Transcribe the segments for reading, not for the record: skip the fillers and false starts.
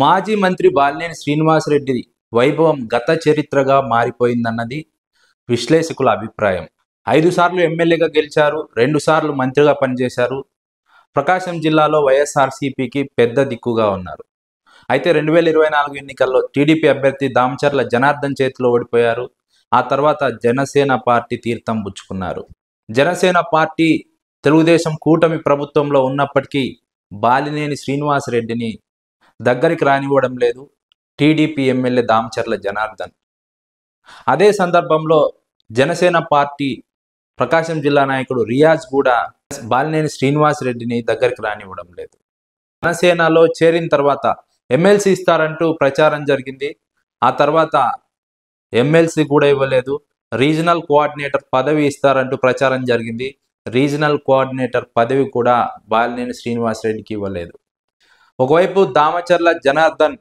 మాజీ మంత్రి బాలినేని శ్రీనివాసరెడ్డి వైభవం గత చరిత్రగా మారిపోయిందన్నది విశ్లేషకుల అభిప్రాయం. 5 సార్లు ఎమ్మెల్యేగా గెలిచారు, 2 సార్లు మంత్రిగా పనిచేశారు. ప్రకాశం జిల్లాలో వైఎస్ఆర్సీపీకి పెద్ద దిక్కుగా ఉన్నారు. అయితే 2024 ఎన్నికల్లో టీడీపీ అభ్యర్థి దామచర్ల జనార్దన్ చేతిలో ఓడిపోయారు. ఆ తర్వాత జనసేన పార్టీ తీర్థం పుచ్చుకున్నారు. జనసేన పార్టీ తెలుగుదేశం కూటమి ప్రభుత్వంలో ఉన్నప్పటికీ బాలినేని శ్రీనివాసరెడ్డిని దగ్గరికి రానివ్వడం లేదు టీడీపీ ఎమ్మెల్యే దామచర్ల జనార్దన్. అదే సందర్భంలో జనసేన పార్టీ ప్రకాశం జిల్లా నాయకుడు రియాజ్ కూడా బాలినేని శ్రీనివాసరెడ్డిని దగ్గరికి రానివ్వడం లేదు. జనసేనలో చేరిన తర్వాత ఎమ్మెల్సీ ఇస్తారంటూ ప్రచారం జరిగింది. ఆ తర్వాత ఎమ్మెల్సీ కూడా ఇవ్వలేదు. రీజనల్ కోఆర్డినేటర్ పదవి ఇస్తారంటూ ప్రచారం జరిగింది. రీజనల్ కోఆర్డినేటర్ పదవి కూడా బాలినేని శ్రీనివాసరెడ్డికి ఇవ్వలేదు. ఒకవైపు దామచర్ల జనార్దన్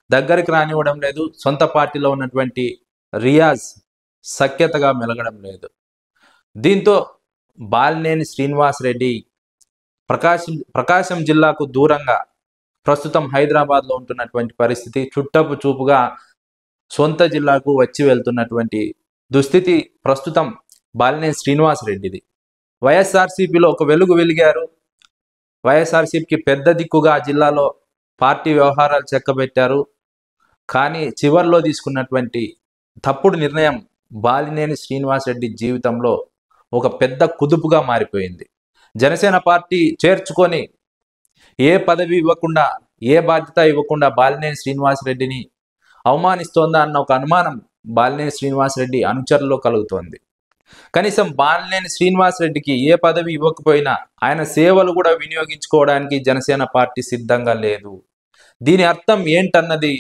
దగ్గరికి రానివ్వడం లేదు, సొంత పార్టీలో ఉన్నటువంటి రియాజ్ సఖ్యతగా మెలగడం లేదు. దీంతో బాలినేని శ్రీనివాసరెడ్డి ప్రకాశం జిల్లాకు దూరంగా ప్రస్తుతం హైదరాబాద్లో ఉంటున్నటువంటి పరిస్థితి, చుట్టపు చూపుగా సొంత జిల్లాకు వచ్చి వెళ్తున్నటువంటి దుస్థితి ప్రస్తుతం బాలినేని శ్రీనివాసరెడ్డిది. వైఎస్ఆర్సీపీలో ఒక వెలుగు వెలిగారు. వైఎస్ఆర్సీపీకి పెద్ద దిక్కుగా జిల్లాలో పార్టీ వ్యవహారాలు చెక్కబెట్టారు. కానీ చివర్లో తీసుకున్నటువంటి తప్పుడు నిర్ణయం బాలినేని శ్రీనివాసరెడ్డి జీవితంలో ఒక పెద్ద కుదుపుగా మారిపోయింది. జనసేన పార్టీ చేర్చుకొని ఏ పదవి ఇవ్వకుండా, ఏ బాధ్యత ఇవ్వకుండా బాలినేని శ్రీనివాసరెడ్డిని అవమానిస్తోందా అన్న ఒక అనుమానం బాలినేని శ్రీనివాసరెడ్డి అనుచరుల్లో కలుగుతోంది. కనీసం బాలినేని శ్రీనివాసరెడ్డికి ఏ పదవి ఇవ్వకపోయినా ఆయన సేవలు కూడా వినియోగించుకోవడానికి జనసేన పార్టీ సిద్ధంగా లేదు. దీని అర్థం ఏంటన్నది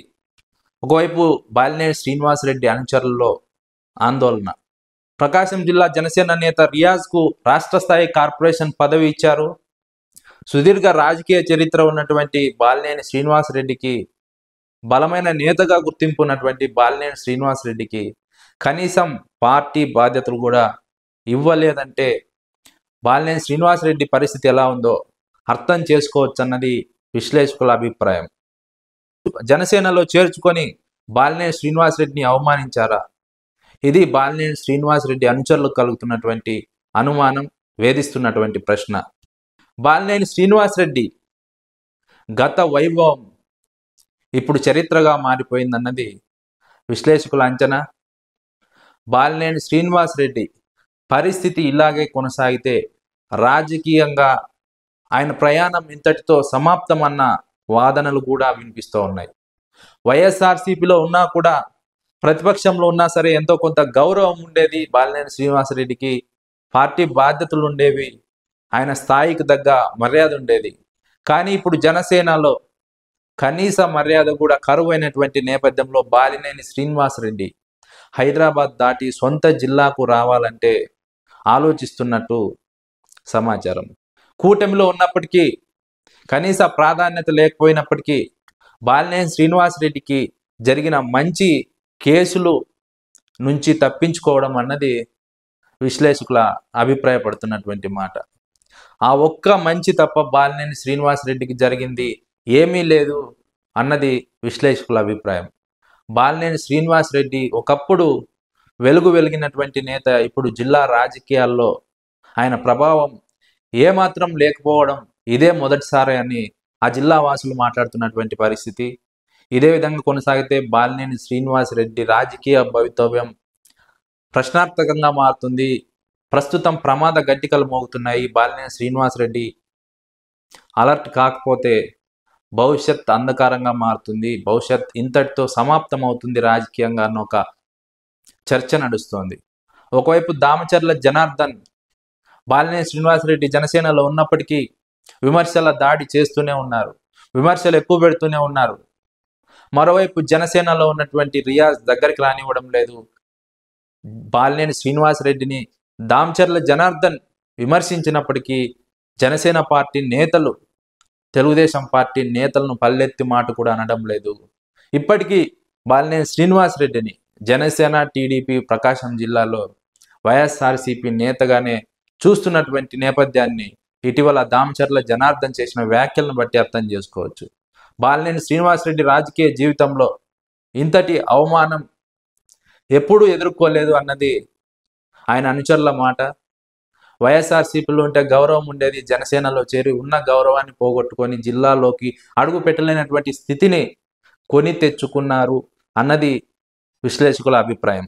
ఒకవైపు బాలినేని శ్రీనివాసరెడ్డి అనుచరుల్లో ఆందోళన. ప్రకాశం జిల్లా జనసేన నేత రియాజ్కు రాష్ట్ర స్థాయి కార్పొరేషన్ పదవి ఇచ్చారు. సుదీర్ఘ రాజకీయ చరిత్ర ఉన్నటువంటి బాలినేని శ్రీనివాసరెడ్డికి, బలమైన నేతగా గుర్తింపు ఉన్నటువంటి బాలినేని శ్రీనివాసరెడ్డికి కనీసం పార్టీ బాధ్యతలు కూడా ఇవ్వలేదంటే బాలినేని శ్రీనివాసరెడ్డి పరిస్థితి ఎలా ఉందో అర్థం చేసుకోవచ్చు అన్నది విశ్లేషకుల అభిప్రాయం. జనసేనలో చేర్చుకొని బాలినేని శ్రీనివాసరెడ్డిని అవమానించారా? ఇది బాలినేని శ్రీనివాసరెడ్డి అనుచరులకు కలుగుతున్నటువంటి అనుమానం, వేధిస్తున్నటువంటి ప్రశ్న. బాలినేని శ్రీనివాసరెడ్డి గత వైభవం ఇప్పుడు చరిత్రగా మారిపోయిందన్నది విశ్లేషకుల అంచనా. బాలినేని శ్రీనివాసరెడ్డి పరిస్థితి ఇలాగే కొనసాగితే రాజకీయంగా ఆయన ప్రయాణం ఇంతటితో సమాప్తమన్న వాదనలు కూడా వినిపిస్తూ ఉన్నాయి. వైఎస్ఆర్సీపీలో ఉన్నా కూడా, ప్రతిపక్షంలో ఉన్నా సరే ఎంతో కొంత గౌరవం ఉండేది బాలినేని శ్రీనివాసరెడ్డికి, పార్టీ బాధ్యతలు ఉండేవి, ఆయన స్థాయికి తగ్గ మర్యాద ఉండేది. కానీ ఇప్పుడు జనసేనలో కనీస మర్యాద కూడా కరువైనటువంటి నేపథ్యంలో బాలినేని శ్రీనివాసరెడ్డి హైదరాబాద్ దాటి సొంత జిల్లాకు రావాలంటే ఆలోచిస్తున్నట్టు సమాచారం. కూటమిలో ఉన్నప్పటికీ, కనీస ప్రాధాన్యత లేకపోయినప్పటికీ బాలినేని శ్రీనివాసరెడ్డికి జరిగిన మంచి కేసులు నుంచి తప్పించుకోవడం అన్నది విశ్లేషకుల అభిప్రాయపడుతున్నటువంటి మాట. ఆ ఒక్క మంచి తప్ప బాలినేని శ్రీనివాసరెడ్డికి జరిగింది ఏమీ లేదు అన్నది విశ్లేషకుల అభిప్రాయం. బాలినేని శ్రీనివాసరెడ్డి ఒకప్పుడు వెలిగినటువంటి నేత ఇప్పుడు జిల్లా రాజకీయాల్లో ఆయన ప్రభావం ఏమాత్రం లేకపోవడం ఇదే మొదటిసారి అని ఆ జిల్లా వాసులు మాట్లాడుతున్నటువంటి పరిస్థితి. ఇదే విధంగా కొనసాగితే బాలినేని శ్రీనివాసరెడ్డి రాజకీయ భవితవ్యం ప్రశ్నార్థకంగా మారుతుంది. ప్రస్తుతం ప్రమాద గట్టికలు మోగుతున్నాయి. బాలినేని శ్రీనివాసరెడ్డి అలర్ట్ కాకపోతే భవిష్యత్ అంధకారంగా మారుతుంది, భవిష్యత్ ఇంతటితో సమాప్తం అవుతుంది రాజకీయంగా అన్న ఒక చర్చ నడుస్తోంది. ఒకవైపు దామచర్ల జనార్దన్ బాలినేని శ్రీనివాసరెడ్డి జనసేనలో ఉన్నప్పటికీ విమర్శల దాడి చేస్తూనే ఉన్నారు, విమర్శలు ఎక్కువ పెడుతూనే ఉన్నారు. మరోవైపు జనసేనలో ఉన్నటువంటి రియాజ్ దగ్గరికి రానివ్వడం లేదు. బాలినేని శ్రీనివాసరెడ్డిని దామచర్ల జనార్దన్ విమర్శించినప్పటికీ జనసేన పార్టీ నేతలు, తెలుగుదేశం పార్టీ నేతలను పల్లెత్తి మాట కూడా అనడం లేదు. ఇప్పటికీ బాలినేని శ్రీనివాసరెడ్డిని జనసేన, టీడీపీ ప్రకాశం జిల్లాలో వైఎస్ఆర్సీపీ నేతగానే చూస్తున్నటువంటి నేపథ్యాన్ని ఇటీవల దామచర్ల జనార్దన్ చేసిన వ్యాఖ్యలను బట్టి అర్థం చేసుకోవచ్చు. బాలినేని శ్రీనివాసరెడ్డి రాజకీయ జీవితంలో ఇంతటి అవమానం ఎప్పుడూ ఎదుర్కోలేదు అన్నది ఆయన అనుచరుల మాట. వైఎస్ఆర్సీపీలో ఉంటే గౌరవం ఉండేది, జనసేనలో చేరి ఉన్న గౌరవాన్ని పోగొట్టుకొని జిల్లాలోకి అడుగు పెట్టలేనటువంటి స్థితిని కొని తెచ్చుకున్నారు అన్నది విశ్లేషకుల అభిప్రాయం.